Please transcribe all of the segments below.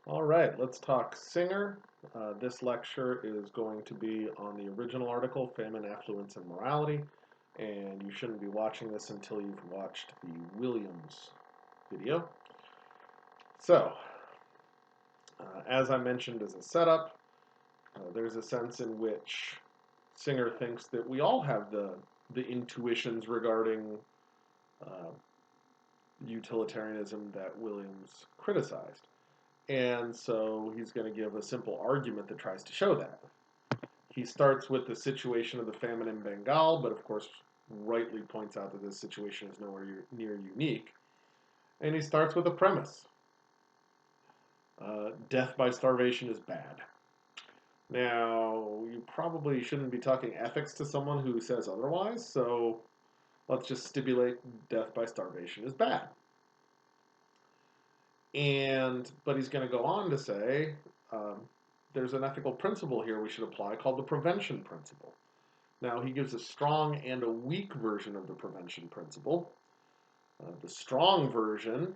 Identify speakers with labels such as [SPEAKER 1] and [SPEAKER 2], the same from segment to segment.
[SPEAKER 1] All right, let's talk Singer. This lecture is going to be on the original article, Famine, Affluence, and Morality, and you shouldn't be watching this until you've watched the Williams video. So, as I mentioned as a setup, there's a sense in which Singer thinks that we all have the intuitions regarding uh, utilitarianism that Williams criticized. And so he's going to give a simple argument that tries to show that. He starts with the situation of the famine in Bengal, but of course rightly points out that this situation is nowhere near unique. And he starts with a premise. Death by starvation is bad. Now, you probably shouldn't be talking ethics to someone who says otherwise, so let's just stipulate death by starvation is bad. But he's going to go on to say there's an ethical principle here we should apply called the prevention principle. Now, he gives a strong and a weak version of the prevention principle. The strong version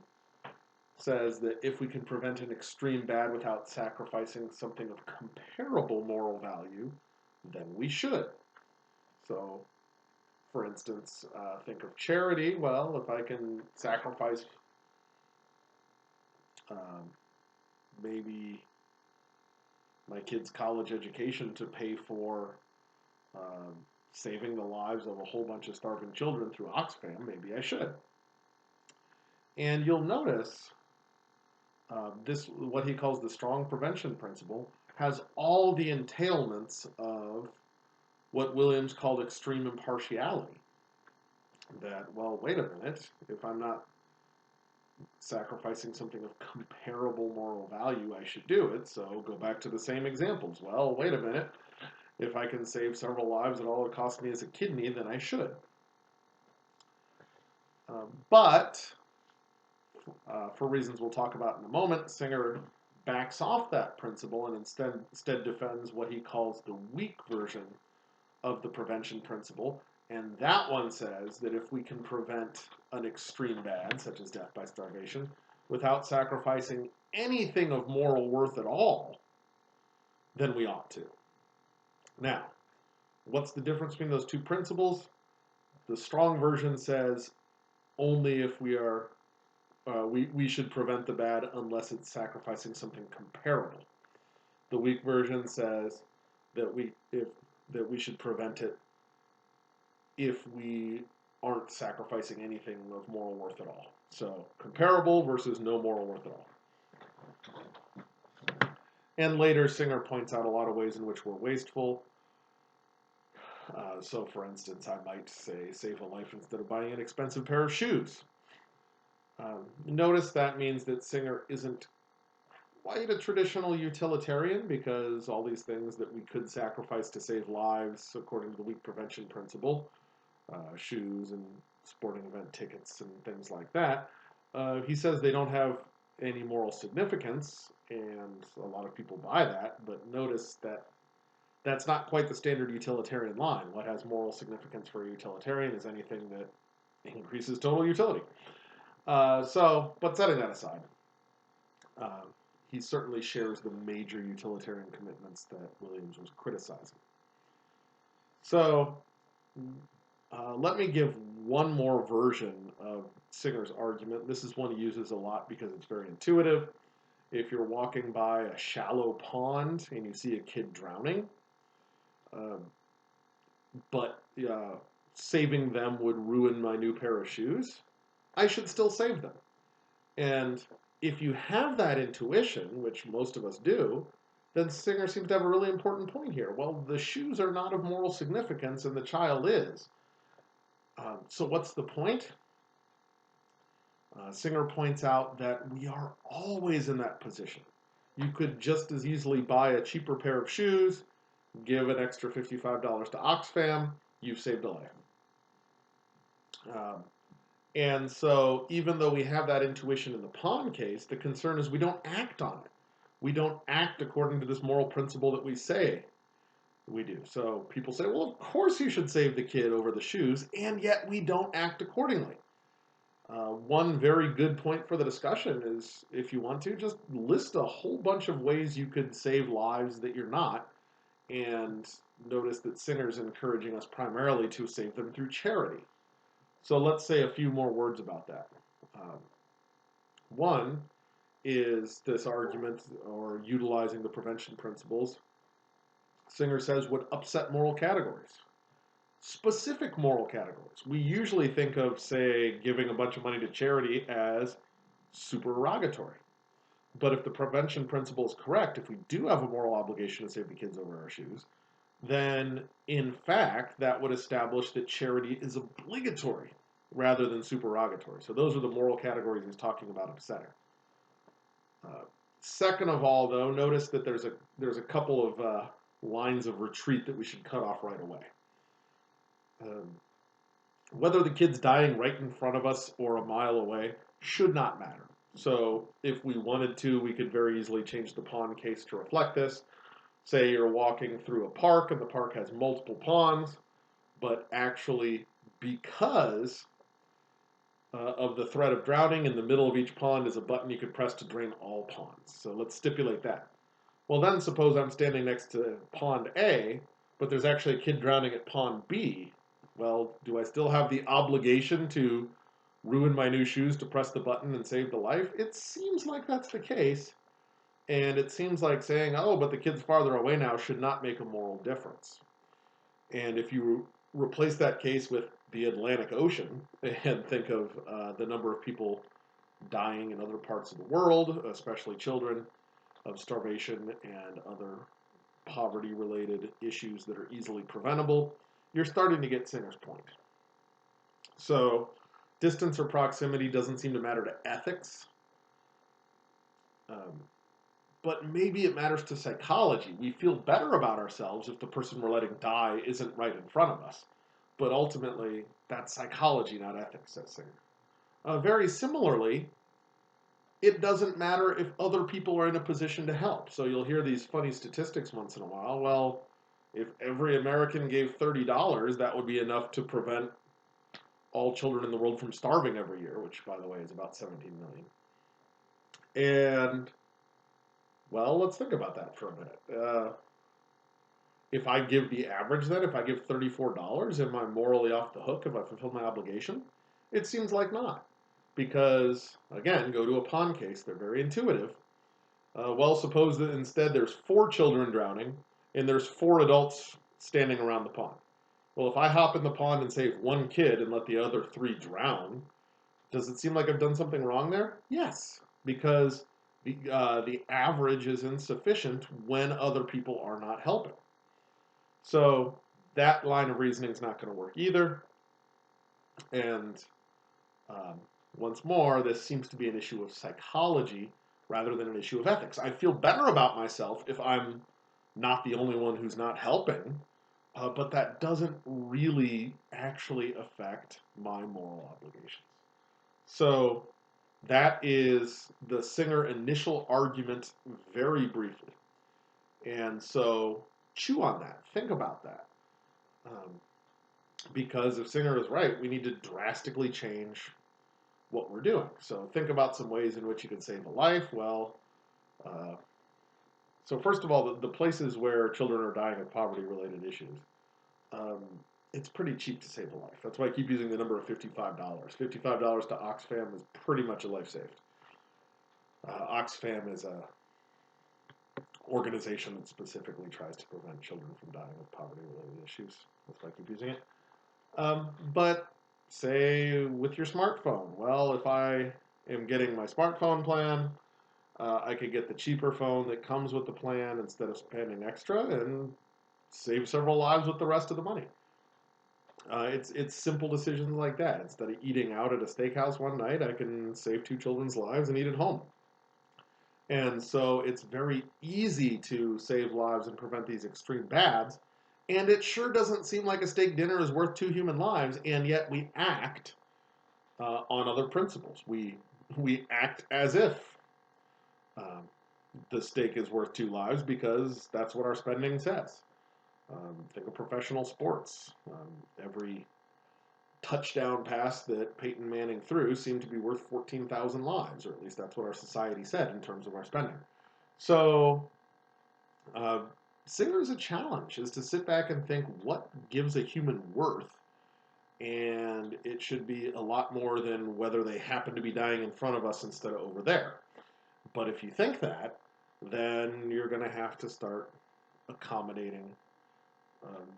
[SPEAKER 1] says that if we can prevent an extreme bad without sacrificing something of comparable moral value, then we should. So, for instance, think of charity. Well, if I can sacrifice maybe my kid's college education to pay for saving the lives of a whole bunch of starving children through Oxfam, maybe I should. And you'll notice this, what he calls the strong prevention principle, has all the entailments of what Williams called extreme impartiality. That, well, wait a minute, if I'm not sacrificing something of comparable moral value, I should do it. So go back to the same examples. Well, wait a minute, if I can save several lives at all it cost me as a kidney, then I should. But for reasons we'll talk about in a moment, Singer backs off that principle and instead defends what he calls the weak version of the prevention principle. And that one says that if we can prevent an extreme bad, such as death by starvation, without sacrificing anything of moral worth at all, then we ought to. Now, what's the difference between those two principles? The strong version says only if we should prevent the bad unless it's sacrificing something comparable. The weak version says that we should prevent it if we aren't sacrificing anything of moral worth at all. So comparable versus no moral worth at all. And later, Singer points out a lot of ways in which we're wasteful. So, for instance, I might say save a life instead of buying an expensive pair of shoes. Notice that means that Singer isn't quite a traditional utilitarian, because all these things that we could sacrifice to save lives, according to the weak prevention principle, shoes and sporting event tickets and things like that, he says they don't have any moral significance, and a lot of people buy that, but notice that that's not quite the standard utilitarian line. What has moral significance for a utilitarian is anything that increases total utility. But setting that aside, he certainly shares the major utilitarian commitments that Williams was criticizing. So let me give one more version of Singer's argument. This is one he uses a lot because it's very intuitive. If you're walking by a shallow pond and you see a kid drowning, but saving them would ruin my new pair of shoes, I should still save them. And if you have that intuition, which most of us do, then Singer seems to have a really important point here. Well, the shoes are not of moral significance and the child is. So what's the point? Singer points out that we are always in that position. You could just as easily buy a cheaper pair of shoes, give an extra $55 to Oxfam, you've saved a life. And so even though we have that intuition in the pond case, the concern is we don't act on it. We don't act according to this moral principle that we say we do. So people say, well, of course you should save the kid over the shoes, and yet we don't act accordingly. One very good point for the discussion is, if you want to, just list a whole bunch of ways you could save lives that you're not, and notice that Singer's encouraging us primarily to save them through charity. So let's say a few more words about that. Um, One is this argument, or utilizing the prevention principles, Singer says would upset moral categories. Specific moral categories. We usually think of, say, giving a bunch of money to charity as supererogatory. But if the prevention principle is correct, if we do have a moral obligation to save the kids over our shoes, then in fact that would establish that charity is obligatory rather than supererogatory. So those are the moral categories he's talking about upsetting. Second of all, though, notice that there's a couple of lines of retreat that we should cut off right away. Whether the kid's dying right in front of us or a mile away should not matter. So if we wanted to, we could very easily change the pond case to reflect this. Say you're walking through a park and the park has multiple ponds, but actually because of the threat of drowning, in the middle of each pond is a button you could press to drain all ponds. So let's stipulate that. Well, then suppose I'm standing next to pond A, but there's actually a kid drowning at pond B. Well, do I still have the obligation to ruin my new shoes to press the button and save the life? It seems like that's the case. And it seems like saying, oh, but the kid's farther away now should not make a moral difference. And if you replace that case with the Atlantic Ocean and think of the number of people dying in other parts of the world, especially children, of starvation and other poverty-related issues that are easily preventable, you're starting to get Singer's point. So distance or proximity doesn't seem to matter to ethics, but maybe it matters to psychology. We feel better about ourselves if the person we're letting die isn't right in front of us. But ultimately, that's psychology, not ethics, says Singer. Very similarly, it doesn't matter if other people are in a position to help. So you'll hear these funny statistics once in a while. Well, if every American gave $30, that would be enough to prevent all children in the world from starving every year, which, by the way, is about 17 million. And, well, let's think about that for a minute. If I give the average then, if I give $34, am I morally off the hook if I fulfill my obligation? It seems like not. Because, again, go to a pond case. They're very intuitive. Well, suppose that instead there's 4 children drowning and there's 4 adults standing around the pond. Well, if I hop in the pond and save 1 kid and let the other 3 drown, does it seem like I've done something wrong there? Yes, because the average is insufficient when other people are not helping. So that line of reasoning is not going to work either. And once more, this seems to be an issue of psychology rather than an issue of ethics. I feel better about myself if I'm not the only one who's not helping, but that doesn't really actually affect my moral obligations. So that is the Singer initial argument very briefly. And so chew on that. Think about that. Because if Singer is right, we need to drastically change what we're doing. So think about some ways in which you can save a life. Well, so first of all, the places where children are dying of poverty-related issues, it's pretty cheap to save a life. That's why I keep using the number of $55. $55 to Oxfam is pretty much a life saved. Oxfam is a organization that specifically tries to prevent children from dying of poverty-related issues. That's why I keep using it. But say with your smartphone, well, if I am getting my smartphone plan, I could get the cheaper phone that comes with the plan instead of spending extra and save several lives with the rest of the money. It's simple decisions like that. Instead of eating out at a steakhouse one night, I can save 2 children's lives and eat at home. And so it's very easy to save lives and prevent these extreme bads. And it sure doesn't seem like a steak dinner is worth 2 human lives, and yet we act on other principles. We act as if the steak is worth 2 lives because that's what our spending says. Think of professional sports. Every touchdown pass that Peyton Manning threw seemed to be worth 14,000 lives, or at least that's what our society said in terms of our spending. So, uh, Singer's a challenge, is to sit back and think what gives a human worth, and it should be a lot more than whether they happen to be dying in front of us instead of over there. But if you think that, then you're going to have to start accommodating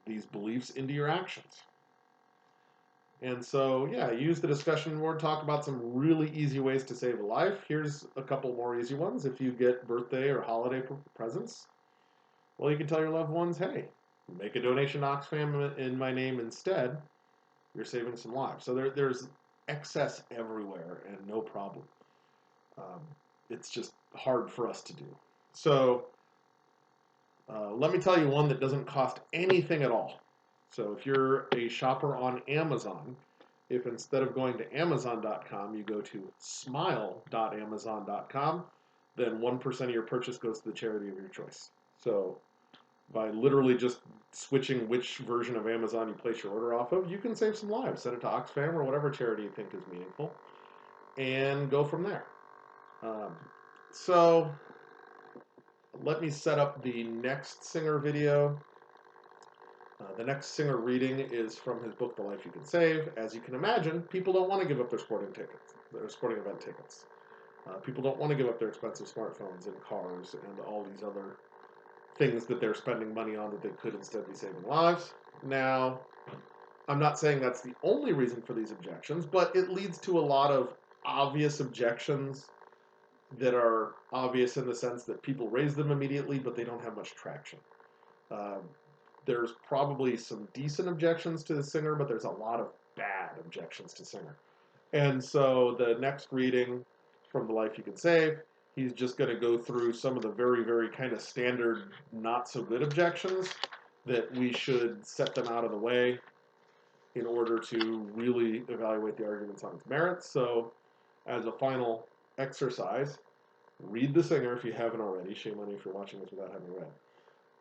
[SPEAKER 1] these beliefs into your actions. And so, yeah, use the discussion board, talk about some really easy ways to save a life. Here's a couple more easy ones. If you get birthday or holiday presents, well, you can tell your loved ones, hey, make a donation to Oxfam in my name instead. You're saving some lives. So there's excess everywhere and no problem. It's just hard for us to do. So let me tell you one that doesn't cost anything at all. So if you're a shopper on Amazon, if instead of going to Amazon.com, you go to smile.amazon.com, then 1% of your purchase goes to the charity of your choice. So by literally just switching which version of Amazon you place your order off of, you can save some lives. Send it to Oxfam or whatever charity you think is meaningful, and go from there. So let me set up the next Singer video. The next Singer reading is from his book, The Life You Can Save. As you can imagine, people don't want to give up their sporting event tickets. People don't want to give up their expensive smartphones and cars and all these other things that they're spending money on that they could instead be saving lives. Now, I'm not saying that's the only reason for these objections, but it leads to a lot of obvious objections that are obvious in the sense that people raise them immediately, but they don't have much traction. There's probably some decent objections to the Singer, but there's a lot of bad objections to Singer. And so the next reading from The Life You Can Save, he's just going to go through some of the very, very kind of standard, not so good objections that we should set them out of the way in order to really evaluate the arguments on its merits. So as a final exercise, read the Singer if you haven't already. Shame on you if you're watching this without having read.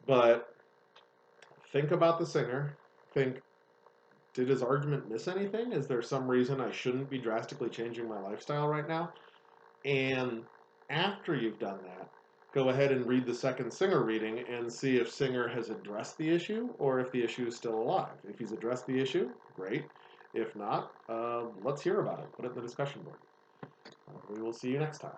[SPEAKER 1] But think about the Singer. Think, did his argument miss anything? Is there some reason I shouldn't be drastically changing my lifestyle right now? And after you've done that, go ahead and read the second Singer reading and see if Singer has addressed the issue or if the issue is still alive. If he's addressed the issue, great. If not, let's hear about it. Put it in the discussion board. We will see you next time.